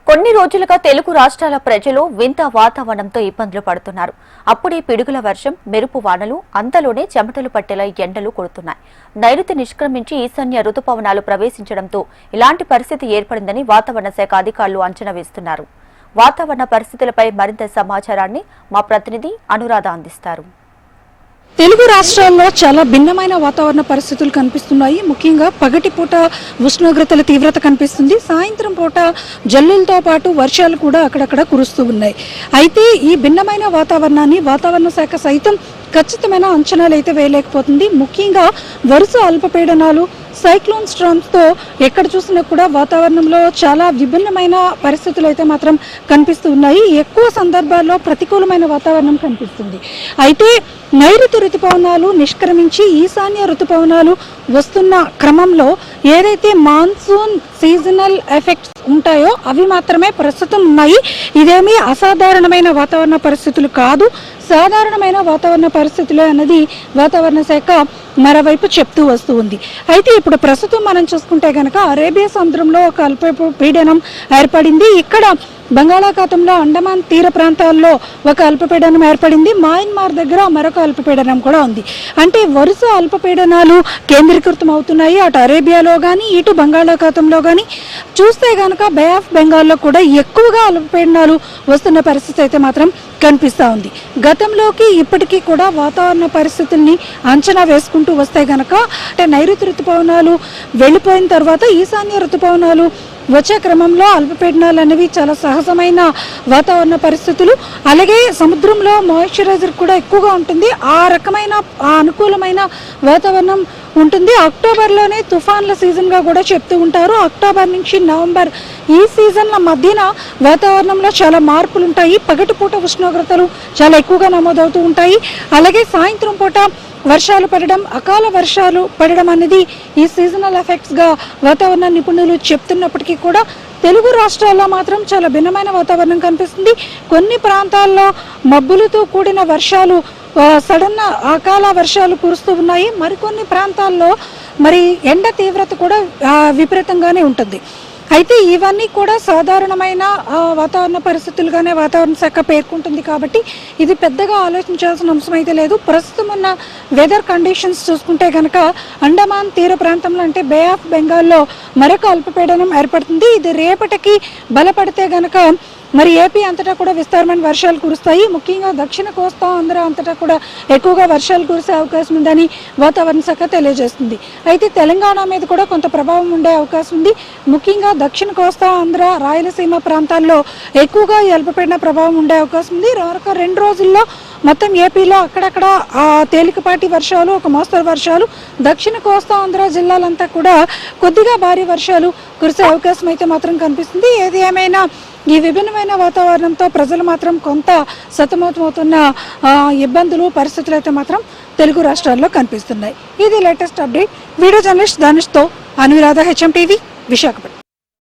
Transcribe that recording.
కొన్ని రోజులుగా తెలుగు రాష్ట్రాల ప్రజలు వింత వాతావరణంతో ఇబ్బందులు పడుతున్నారు. అప్పుడే పిడుగుల వర్షం, మెరుపు వానలు, అంతలోనే చెమటలు పట్టేలా ఎండలు కొడుతున్నాయి. నైరుతి నిష్క్రమించి ఈశాన్య రుతుపవనాలు ప్రవేశించడంతో ఇలాంటి పరిస్థితి ఏర్పడిందని వాతావరణ శాఖ అధికారులు అంచనా వేస్తున్నారు. వాతావరణ పరిస్థితులపై మరింత సమాచారాన్ని మా ప్రతినిధి అనురాధ అందిస్తారు. తెలుగు రాష్ట్రాల్లో చాలా భిన్నమైన వాతావరణ పరిస్థితులు కనిపిస్తున్నాయి. ముఖ్యంగా పగటిపూట ఉష్ణోగ్రతల తీవ్రత కనిపిస్తుంది. సాయంత్రం పూట జల్లులతో పాటు వర్షాలు కూడా అక్కడక్కడ కురుస్తూ ఉన్నాయి. అయితే ఈ భిన్నమైన వాతావరణాన్ని వాతావరణ శాఖ సైతం ఖచ్చితమైన అంచనాలు అయితే వేయలేకపోతుంది. ముఖ్యంగా వరుస అల్పపీడనాలు, సైక్లోన్ స్ట్రామ్స్తో ఎక్కడ చూసినా కూడా వాతావరణంలో చాలా విభిన్నమైన పరిస్థితులు అయితే మాత్రం కనిపిస్తూ ఉన్నాయి. ఎక్కువ సందర్భాల్లో ప్రతికూలమైన వాతావరణం కనిపిస్తుంది. అయితే నైరుతి ఋతుపవనాలు నిష్క్రమించి ఈశాన్య ఋతుపవనాలు వస్తున్న క్రమంలో ఏదైతే మాన్సూన్ సీజనల్ ఎఫెక్ట్స్ ఉంటాయో అవి మాత్రమే ప్రస్తుతం ఉన్నాయి. ఇదేమీ అసాధారణమైన వాతావరణ పరిస్థితులు కాదు, సాధారణమైన వాతావరణ పరిస్థితులే అన్నది వాతావరణ శాఖ మరోవైపు చెప్తూ వస్తూ ఉంది. అయితే ఇప్పుడు ప్రస్తుతం మనం చూసుకుంటే కనుక అరేబియా సముద్రంలో ఒక అల్పపీడనం ఏర్పడింది. ఇక్కడ బంగాళాఖాతంలో అండమాన్ తీర ప్రాంతాల్లో ఒక అల్పపీడనం ఏర్పడింది. మయన్మార్ దగ్గర మరొక అల్పపీడనం కూడా ఉంది. అంటే వరుస అల్పపీడనాలు కేంద్రీకృతం అవుతున్నాయి. అటు అరేబియాలో కానీ ఇటు బంగాళాఖాతంలో కానీ. చూస్తే కనుక బే ఆఫ్ బెంగాల్లో కూడా ఎక్కువగా అల్పపీడనాలు వస్తున్న పరిస్థితి అయితే మాత్రం కనిపిస్తూ ఉంది. గతంలోకి ఇప్పటికీ కూడా వాతావరణ పరిస్థితుల్ని అంచనా వేసుకుంటూ వస్తే కనుక అంటే నైరుతి ఋతుపవనాలు వెళ్ళిపోయిన తర్వాత ఈశాన్య ఋతుపవనాలు వచ్చే క్రమంలో అల్పపీడనాలు అనేవి చాలా సహజమైన వాతావరణ పరిస్థితులు. అలాగే సముద్రంలో మాయిశ్చరైజర్ కూడా ఎక్కువగా ఉంటుంది. ఆ రకమైన అనుకూలమైన వాతావరణం ఉంటుంది. అక్టోబర్లోనే తుఫాన్ల సీజన్గా కూడా చెప్తూ ఉంటారు. అక్టోబర్ నుంచి నవంబర్ ఈ సీజన్ల మధ్యన వాతావరణంలో చాలా మార్పులు ఉంటాయి. పగటిపూట ఉష్ణోగ్రతలు చాలా ఎక్కువగా నమోదవుతూ ఉంటాయి. అలాగే సాయంత్రం పూట వర్షాలు పడడం, అకాల వర్షాలు పడడం అనేది ఈ సీజనల్ ఎఫెక్ట్స్గా వాతావరణ నిపుణులు చెప్తున్నప్పటికీ కూడా తెలుగు రాష్ట్రాల్లో మాత్రం చాలా భిన్నమైన వాతావరణం కనిపిస్తుంది. కొన్ని ప్రాంతాల్లో మబ్బులతో కూడిన వర్షాలు, సడన్ అకాల వర్షాలు కురుస్తూ ఉన్నాయి. మరికొన్ని ప్రాంతాల్లో మరి ఎండ తీవ్రత కూడా విపరీతంగానే ఉంటుంది. అయితే ఇవన్నీ కూడా సాధారణమైన వాతావరణ పరిస్థితులుగానే వాతావరణ శాఖ పేర్కొంటుంది. కాబట్టి ఇది పెద్దగా ఆలోచించాల్సిన అంశం అయితే లేదు. ప్రస్తుతం ఉన్న వెదర్ కండిషన్స్ చూసుకుంటే కనుక అండమాన్ తీర ప్రాంతంలో అంటే బే ఆఫ్ బెంగాల్లో మరొక అల్పపీడనం ఏర్పడుతుంది. ఇది రేపటికి బలపడితే కనుక మరి ఏపీ అంతటా కూడా విస్తారమైన వర్షాలు కురుస్తాయి. ముఖ్యంగా దక్షిణ కోస్తా ఆంధ్ర అంతటా కూడా ఎక్కువగా వర్షాలు కురిసే అవకాశం ఉందని వాతావరణ శాఖ తెలియజేస్తుంది. అయితే తెలంగాణ మీద కూడా కొంత ప్రభావం ఉండే అవకాశం ఉంది. ముఖ్యంగా దక్షిణ కోస్తా ఆంధ్ర, రాయలసీమ ప్రాంతాల్లో ఎక్కువగా ఈ అల్పపీడన ప్రభావం ఉండే అవకాశం ఉంది. మరొక 2 రోజుల్లో మొత్తం ఏపీలో అక్కడక్కడ తేలికపాటి వర్షాలు, ఒక మోస్తరు వర్షాలు, దక్షిణ కోస్తా ఆంధ్ర జిల్లాలంతా కూడా కొద్దిగా భారీ వర్షాలు కురిసే అవకాశం అయితే మాత్రం కనిపిస్తుంది. ఏది ఏమైనా ఈ విభిన్నమైన వాతావరణంతో ప్రజలు మాత్రం కొంత సతమతమవుతున్న ఇబ్బందులు, పరిస్థితులు అయితే మాత్రం తెలుగు రాష్ట్రాల్లో కనిపిస్తున్నాయి. ఇది లేటెస్ట్ అప్డేట్. వీడియో జర్నలిస్ట్ ధనుష్తో అనురాధ, HM టీవీ, విశాఖపట్నం.